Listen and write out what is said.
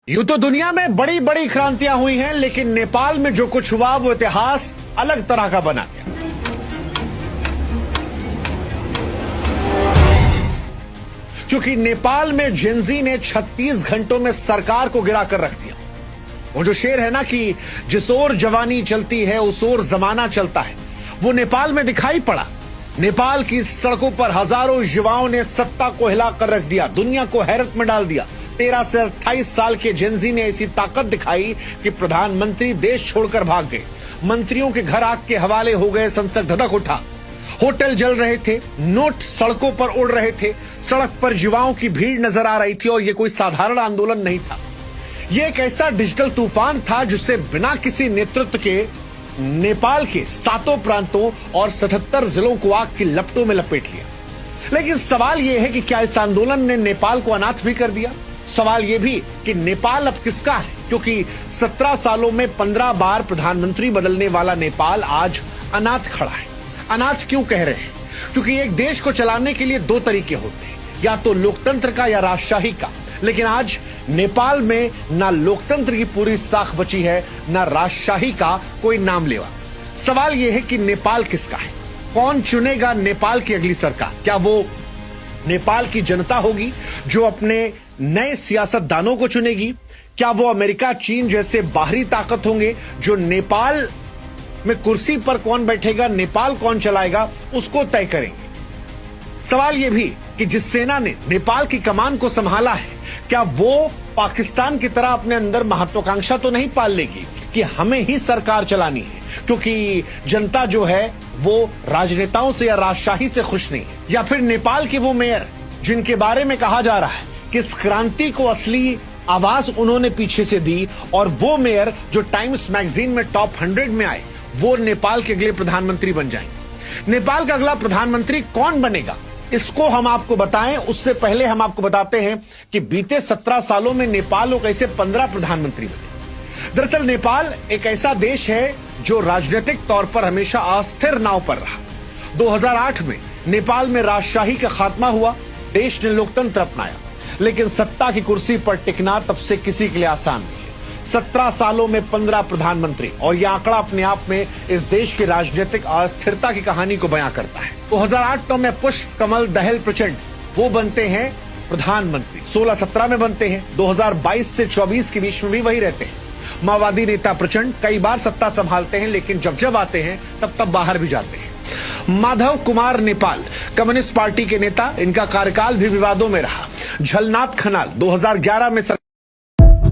यूं तो दुनिया में बड़ी बड़ी क्रांतियां हुई हैं, लेकिन नेपाल में जो कुछ हुआ वो इतिहास अलग तरह का बना गया। क्योंकि नेपाल में जेनजी ने 36 घंटों में सरकार को गिरा कर रख दिया। वो जो शेर है ना कि जिस ओर जवानी चलती है उस ओर जमाना चलता है, वो नेपाल में दिखाई पड़ा। नेपाल की सड़कों पर हजारों युवाओं ने सत्ता को हिलाकर रख दिया, दुनिया को हैरत में डाल दिया। 13 से 28 साल के जेनजी ने ऐसी ताकत दिखाई कि प्रधानमंत्री देश छोड़कर भाग गए। मंत्रियों के घर आग के हवाले हो गए, संसद धधक उठा, होटल जल रहे थे, नोट सड़कों पर उड़ रहे थे, सड़क पर युवाओं की भीड़ नजर आ रही थी। और ये कोई साधारण आंदोलन नहीं था, ये एक ऐसा डिजिटल तूफान था जिससे बिना किसी नेतृत्व के नेपाल के 7 प्रांतों और 77 जिलों को आग की लपटों में लपेट लिया। लेकिन सवाल यह है कि क्या इस आंदोलन ने नेपाल को अनाथ भी कर दिया? सवाल यह भी कि नेपाल अब किसका है, क्योंकि 17 सालों में 15 बार प्रधानमंत्री बदलने वाला नेपाल आज अनाथ खड़ा है। अनाथ क्यों कह रहे हैं? क्योंकि एक देश को चलाने के लिए 2 तरीके होते हैं, या तो लोकतंत्र का या राजशाही का। लेकिन आज नेपाल में ना लोकतंत्र की पूरी साख बची है, ना राजशाही का कोई नाम लेवा। सवाल यह है कि नेपाल किसका है? कौन चुनेगा नेपाल की अगली सरकार? क्या वो नेपाल की जनता होगी जो अपने नए सियासतदानों को चुनेगी? क्या वो अमेरिका, चीन जैसे बाहरी ताकत होंगे जो नेपाल में कुर्सी पर कौन बैठेगा, नेपाल कौन चलाएगा, उसको तय करेंगे? सवाल यह भी कि जिस सेना ने नेपाल की कमान को संभाला है, क्या वो पाकिस्तान की तरह अपने अंदर महत्वाकांक्षा तो नहीं पाल लेगी कि हमें ही सरकार चलानी है, क्योंकि जनता जो है वो राजनेताओं से या राजशाही से खुश नहीं है? या फिर नेपाल के वो मेयर जिनके बारे में कहा जा रहा है कि इस क्रांति को असली आवाज उन्होंने पीछे से दी, और वो मेयर जो टाइम्स मैगजीन में टॉप 100 में आए, वो नेपाल के अगले प्रधानमंत्री बन जाएंगे। नेपाल का अगला प्रधानमंत्री कौन बनेगा, इसको हम आपको बताएं उससे पहले हम आपको बताते हैं कि बीते 17 सालों में नेपाल को कैसे 15 प्रधानमंत्री बने। दरअसल नेपाल एक ऐसा देश है जो राजनीतिक तौर पर हमेशा अस्थिर नाव पर रहा। 2008 में नेपाल में राजशाही का खात्मा हुआ, देश ने लोकतंत्र अपनाया, लेकिन सत्ता की कुर्सी पर टिकना तब से किसी के लिए आसान नहीं है। 17 सालों में 15 प्रधानमंत्री, और यह आंकड़ा अपने आप में इस देश की राजनीतिक अस्थिरता की कहानी को बयां करता है। 2008 में पुष्प कमल दहल प्रचंड वो बनते हैं प्रधानमंत्री, 16-17 में बनते हैं, 2022 से 24 के बीच में भी वही रहते हैं। माओवादी नेता प्रचंड कई बार सत्ता संभालते हैं, लेकिन जब आते हैं तब बाहर भी जाते हैं। माधव कुमार नेपाल कम्युनिस्ट पार्टी के नेता, इनका कार्यकाल भी विवादों में रहा। झलनाथ खनाल 2011 में